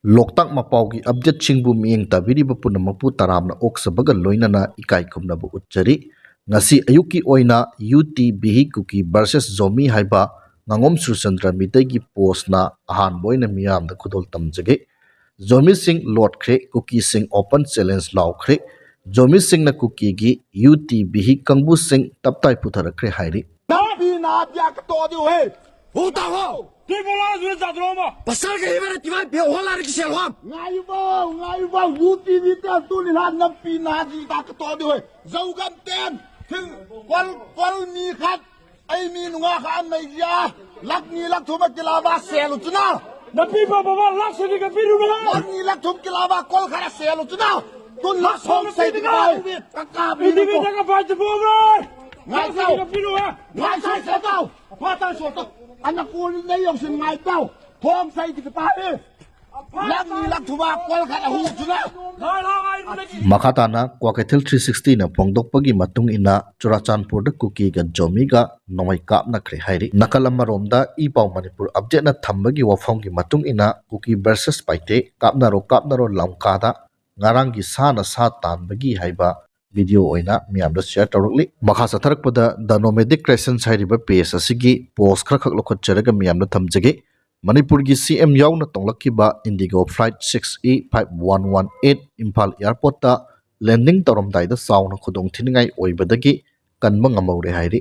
Loktak mapaugi update chingbu mieng tabiri bapuna mapu taramna oksabaga loinana ikai kumnabu utjari ngasi ayuki oina UTBhi Kuki versus Zomi haiba ngangom Surchandra mitegi postna ahan boina miyamda khudol tamjage Zomi Singh Lotkhre Kuki Singh Open Challenge Laokhre Zomi Singh na Kuki gi UTBhi Kangbu Singh taptai putharakre hairi Đi vô la dưới giặt rồi mà. Pasal ke hibara tiba be hola ri kisel hom. Ngai bao UTV ta tu ni han nam pi na di ta ka to di hoy. Zau gam ten. Thing kwal ni khat. Ai mi nu nga kha mai ya. Lak ni lak thuma kilaba selu tuna. Na pi ba lak se ni ka pi ru na. Lak ni lak thum kilaba kol khara selu tuna. Tun lak som sai di ka. Ka bi di ka ka fa ti bo ba. Ngai sao ka pi ru ha. Ngai sai sa tao. Fa ta so to. Anak ko ni yung sin ngai tao thom sai ti pa e lak ni lak thuba kol kha hu chuna Makhatana Kwakethil 360 na phongdokpagi matung ina Churachandpur da Kuki ga Zomi ga Nongmei KAP2 hairi nakalammaromda ipau Manipur update na thambagi wafong gi matung ina Kuki versus Paite KAP2 lamkada ngarangi sana sa tanbagi haiba video oina miyamda share tawrukli makha satharakpada the nomadic crescent hairiba page asigi post khara khak lokhot charaga miyamda thamjage Manipur gi CM YAONA tonglakkiba Indigo flight 6E5118 Imphal airport ta landing tawramdai da sauna khudong thiningai oibadagi kanba ngamawre hairi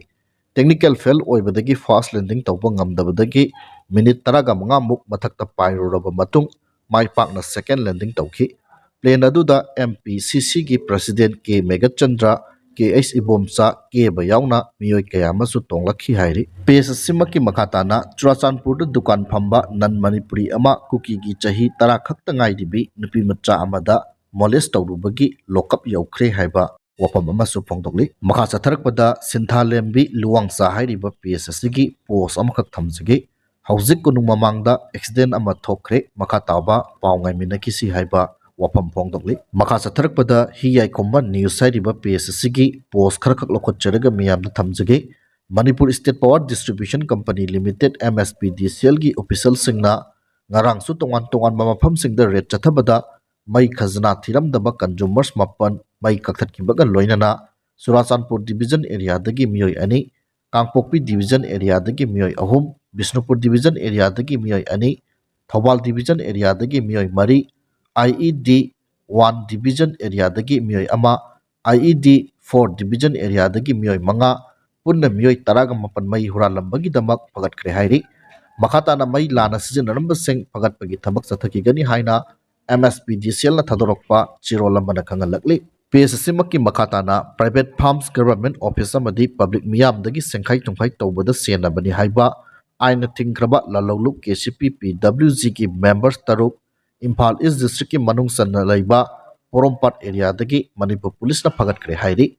technical fail oibadagi fast landing tawba ngamdabadagi minute 15 muk mathakta pairuraba matung maipakna second landing tawki plane aduda MPCC gi president K Megachandra KH Ibomsa K Bayawna miyoi kayama su tonglakhi hairi pes simaki makhatana Churachandpur da dukan phamba nan Manipuri ama Kuki gi chahi 10 khakta ngai dibi nupi macha amada molest tawrubagi lokap Yaokhre haiba wapam ama su phongdokli makha satharakpada Sinthalembi Luwangsa hairiba pes asigi post amakhak thamjage hauzik kunung mamangda accident ama thokre makha tawba pawngai minakisi haiba wapam phongdokli makha satharakpada hi Yaikhomba news hairiba page asigi post khara khak lokhot charaga miyamda thamjage Manipur State Power Distribution Company Limited MSPDCL gi official Singna ngarang su tongan mafam singda red chathabada mai khazna thiramdaba consumers mapan mai kakhatkibaga loinana Surachandpur division area dagi miyoi ani Kangpokpi division area dagi miyoi ahum Bisnupur division area dagi miyoi ani Thobal division area dagi miyoi mari IED 1 division area dagi miyoi ama IED 4 division area dagi miyoi manga punna miyoi taraga mapan mai huralambagi damak pagatkre hairi makhatana mai lana sijanaramba sing pagatpagi thabak sathaki gani haina MSPDCL na thadorokpa chirolambana khangalakli pes simaki makhatana private farms government office amadi public miyam dagi sengkhai tungkhai tawbada senabani haiba aina thingkraba laloluk KCP PWG ki members taruk Imphal East District ki manung sanna laiba Porompat area dagi Manipur police na pagatkre hairi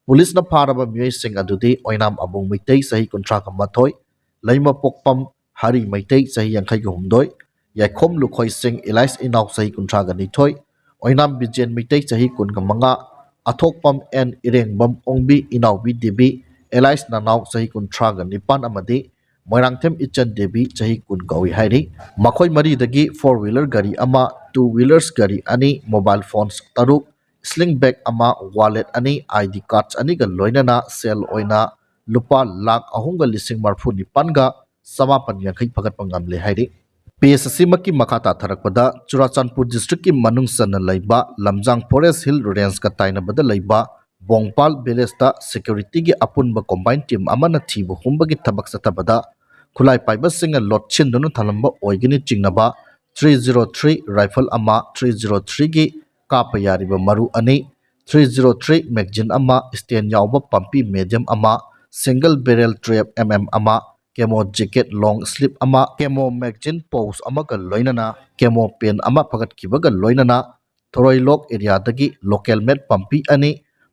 police na pharaba miyoi sing adudi oinam abung mitei sahi kontra kamathoi laima pokpam hari maitei sahi yangkhai ga humdoi Yaikhom lukhoi sing Elias inauk sahi kontra ga nithoi oinam bijen mitei sahi kun ga manga athokpam en irengbam ongbi inau bi debi Elias nanauk sahi kontra ga nipan amadi Moirangthem Ichan Devi chahi kun gawi hairi makhoi mari dagi 4-wheeler gari ama 2-wheelers gari ani mobile phones taruk sling bag ama wallet ani ID cards ani ga loinana sell oina lupa lakh ahunga lising marfu nipan ga samapan yangkhai phagat pangamle hairi pes simaki makhata tharakpada Churachandpur district ki manung sana laiba Lamjang Forest Hill Range ka taina bada laiba Bongpal village ta security gi apunba combined team amana thibu humbagi thabak satabada khulai paiba singa lot chindunu thalamba oigini chingnaba 303 rifle ama 303 gi kapayariba maru ani 303 magazine ama stand yawba pampi medium ama single barrel 12 mm ama camo jacket long sleeve ama camo magazine pose ama ga loinana camo pen ama phagat kibaga loinana Thoroilok area dagi local made pampi ani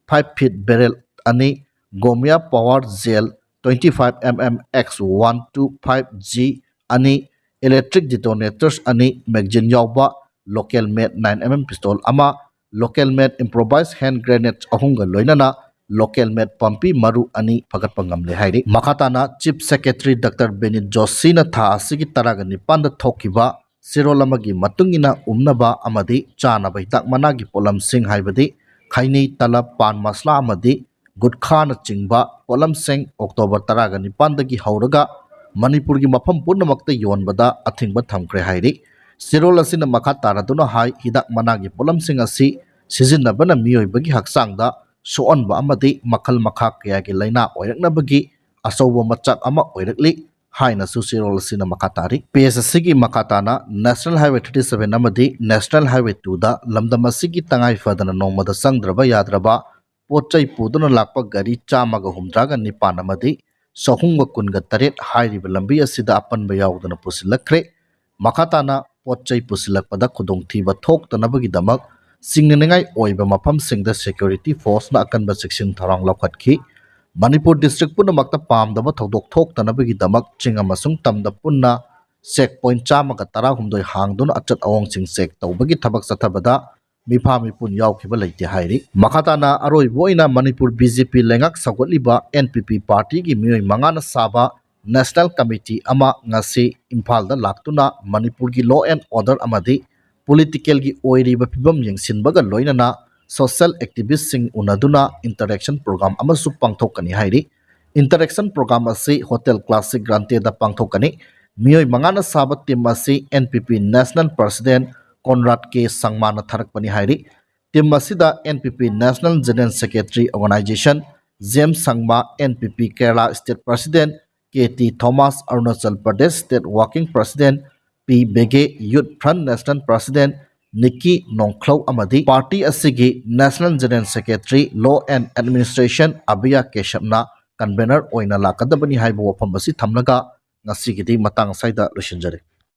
5 feet barrel ani Gomia power gel 25 mm X125G ani electric detonators ani magazine yawba local made 9 mm pistol ama local made improvised hand grenades ahunga loinana local made pampi maru ani phagat pangamle hairi makhatana chief secretary Dr. Benit Joshi na tha asigi taraga nipan da thokiba ꯁꯤꯔꯣꯜ ꯑꯃꯒꯤ ꯃꯇꯨꯡ ꯏꯟꯅ ꯎꯝꯅꯕ ꯑꯃꯗꯤ ꯆꯥꯅꯕ ꯍꯤꯗꯥꯛ ꯃꯅꯥꯒꯤ ꯄꯣꯠꯂꯝꯁꯤꯡ ꯍꯥꯏꯕꯗꯤ ꯈꯩꯅꯤ ꯇꯂꯞ ꯄꯥꯟ ꯃꯁꯂꯥ ꯑꯃꯗꯤ ꯒꯨꯠꯈꯥꯅꯆꯤꯡꯕ ꯄꯣꯠꯂꯝꯁꯤꯡ ꯑꯣꯛꯇꯣꯕꯔ 19ꯗꯒꯤ ꯍꯧꯔꯒ ꯃꯅꯤꯄꯨꯔꯒꯤ ꯃꯐꯝ ꯄꯨꯝꯅꯃꯛꯇ ꯌꯣꯟꯕꯗ ꯑꯊꯤꯡꯕ ꯊꯝꯈ꯭ꯔꯦ ꯍꯥꯏꯔꯤ ꯁꯤꯔꯣꯜ ꯑꯁꯤꯅ ꯃꯈꯥ ꯇꯥꯔꯗꯨꯅ ꯍꯥꯏ ꯍꯤꯗꯥꯛ ꯃꯅꯥꯒꯤ ꯄꯣꯠꯂꯝꯁꯤꯡ ꯑꯁꯤ ꯁꯤꯖꯤꯟꯅꯕꯅ ꯃꯤꯑꯣꯏꯕꯒꯤ ꯍꯛꯆꯥꯡꯗ ꯁꯣꯛꯍꯟꯕ ꯑꯃꯗꯤ ꯃꯈꯜ ꯃꯈꯥ ꯀꯌꯥꯒꯤ ꯂꯩꯅꯥ ꯑꯣꯏꯔꯛꯅꯕꯒꯤ ꯑꯆꯧꯕ ꯃꯆꯥꯛ ꯑꯃ ꯑꯣꯏꯔꯛꯂꯤ ꯍꯥꯏꯅꯁꯨ ꯁꯤꯔꯣꯜ ꯑꯁꯤꯅ ꯃꯈꯥ ꯇꯥꯔꯤ ꯄꯦꯖ ꯑꯁꯤꯒꯤ ꯃꯈꯥ ꯇꯥꯅ ꯅꯦꯁꯅꯦꯜ ꯍꯥꯏꯋꯦ 37 ꯑꯃꯗꯤ ꯅꯦꯁꯅꯦꯜ ꯍꯥꯏꯋꯦ 2ꯗ ꯂꯝꯗꯝ ꯑꯁꯤꯒꯤ ꯇꯉꯥꯏ ꯐꯗꯅ ꯅꯣꯡꯃꯗ ꯆꯪꯗ꯭ꯔꯕ ꯌꯥꯗ꯭ꯔꯕ ꯄꯣꯠꯆꯩ ꯄꯨꯗꯨꯅ ꯂꯥꯛꯄ ꯒꯥꯔꯤ 169 ꯑꯃꯗꯤ 318 ꯍꯥꯏꯔꯤꯕ ꯂꯝꯕꯤ ꯑꯁꯤꯗ ꯑꯄꯟꯕ ꯌꯥꯎꯗꯅ ꯄꯨꯁꯤꯜꯂꯛꯈ꯭ꯔꯦ ꯃꯈꯥ ꯇꯥꯅ ꯄꯣꯠꯆꯩ ꯄꯨꯁꯤꯜꯂꯛꯄꯗ ꯈꯨꯗꯣꯡꯊꯤꯕ ꯊꯣꯛꯇꯅꯕꯒꯤꯗꯃꯛ ꯆꯤꯡꯅꯅꯤꯡꯉꯥꯏ ꯑꯣꯏꯕ ꯃꯐꯝꯁꯤꯡꯗ ꯁꯦꯀ꯭ꯌꯨꯔꯤꯇꯤ ꯐꯣꯔꯁꯅ ꯑꯀꯟꯕ ꯆꯦꯛꯁꯤꯟ ꯊꯧꯔꯥꯡ ꯂꯧꯈꯠꯈꯤ ꯃꯅꯤꯄꯨꯔ ꯗꯤꯁꯇ꯭ꯔꯤꯛ ꯄꯨꯝꯅꯃꯛꯇ ꯄꯥꯝꯗꯕ ꯊꯧꯗꯣꯛ ꯊꯣꯛꯇꯅꯕꯒꯤꯗꯃꯛ ꯆꯤꯡ ꯑꯃꯁꯨꯡ ꯇꯝꯗ ꯄꯨꯟꯅ ꯆꯦꯛ ꯄꯣꯏꯟꯠ 119 ꯍꯥꯡꯗꯨꯅ ꯑꯆꯠ ꯑꯋꯣꯡꯁꯤꯡ ꯆꯦꯛ ꯇꯧꯕꯒꯤ ꯊꯕꯛ ꯆꯠꯊꯕꯗ ꯃꯤꯐꯥ ꯃꯤꯄꯨꯟ ꯌꯥꯎꯈꯤꯕ ꯂꯩꯇꯦ ꯍꯥꯏꯔꯤ ꯃꯈꯥ ꯇꯥꯅ ꯑꯔꯣꯏꯕ ꯑꯣꯏꯅ ꯃꯅꯤꯄꯨꯔ ꯕꯤꯖꯦꯄꯤ ꯂꯩꯉꯥꯛ ꯁꯧꯒꯠꯂꯤꯕ NPP ꯄꯥꯔꯇꯤꯒꯤ ꯃꯤꯑꯣꯏ 5ꯅ ꯁꯥꯕ ꯅꯦꯁꯅꯦꯜ ꯀꯃꯤꯇꯤ ꯑꯃ ꯉꯁꯤ ꯏꯝꯐꯥꯜꯗ ꯂꯥꯛꯇꯨꯅ ꯃꯅꯤꯄꯨꯔꯒꯤ ꯂꯣ ꯑꯦꯟ ꯑꯣꯔꯗꯔ ꯑꯃꯗꯤ ꯄꯣꯂꯤꯇꯤꯀꯦꯜꯒꯤ ꯑꯣꯏꯔꯤꯕ ꯐꯤꯕꯝ ꯌꯦꯡꯁꯤꯟꯕꯒ ꯂꯣꯏꯅꯅ ꯁꯣꯁꯤꯌꯦꯜ ꯑꯦꯛꯇꯤꯕꯤꯁꯁꯤꯡ ꯎꯅꯗꯨꯅ ꯏꯟꯇꯔꯦꯛꯁꯟ ꯄ꯭ꯔꯣꯒ꯭ꯔꯥꯝ ꯑꯃꯁꯨ ꯄꯥꯡꯊꯣꯛꯀꯅꯤ ꯍꯥꯏꯔꯤ ꯏꯟꯇꯔꯦꯛꯁꯟ ꯄ꯭ꯔꯣꯒ꯭ꯔꯥꯝ ꯑꯁꯤ ꯍꯣꯇꯦꯜ ꯀ꯭ꯂꯥꯁꯤꯛ ꯒ꯭ꯔꯥꯟꯇꯦꯗ ꯄꯥꯡꯊꯣꯛꯀꯅꯤ ꯃꯤꯑꯣꯏ 5ꯅ ꯁꯥꯕ ꯇꯤꯝ ꯑꯁꯤ NPP national president Conrad K ꯁꯪꯃꯥꯅ ꯊꯥꯔꯛꯄꯅꯤ ꯍꯥꯏꯔꯤ ꯇꯤꯝ ꯑꯁꯤꯗ NPP national general secretary organisation James Sangma NPP Kerala state president KT Thomas Arunachal Pradesh state working president P ꯕꯦꯒꯦ youth front national president Nikki Nongkhlaw ꯑꯃꯗꯤ ꯄꯥꯔꯇꯤ ꯑꯁꯤꯒꯤ ꯅꯦꯁꯅꯦꯜ ꯖꯦꯅꯔꯦꯜ ꯁꯦꯀ꯭ꯔꯦꯇꯔꯤ ꯂꯣ ꯑꯦꯟ ꯑꯦꯗꯃꯤꯅꯤꯁꯇ꯭ꯔꯦꯁꯟ ꯑꯕꯤꯌꯥ ꯀꯦꯁꯞꯅ ꯀꯟꯚꯦꯅꯔ ꯑꯣꯏꯅ ꯂꯥꯛꯀꯗꯕꯅꯤ ꯍꯥꯏꯕ ꯋꯥꯐꯝ ꯑꯁꯤ ꯊꯝꯂꯒ ꯉꯁꯤꯒꯤꯗꯤ ꯃꯇꯥꯡ ꯑꯁ꯭ꯋꯥꯏꯗ ꯂꯣꯏꯁꯤꯟꯖꯔꯦ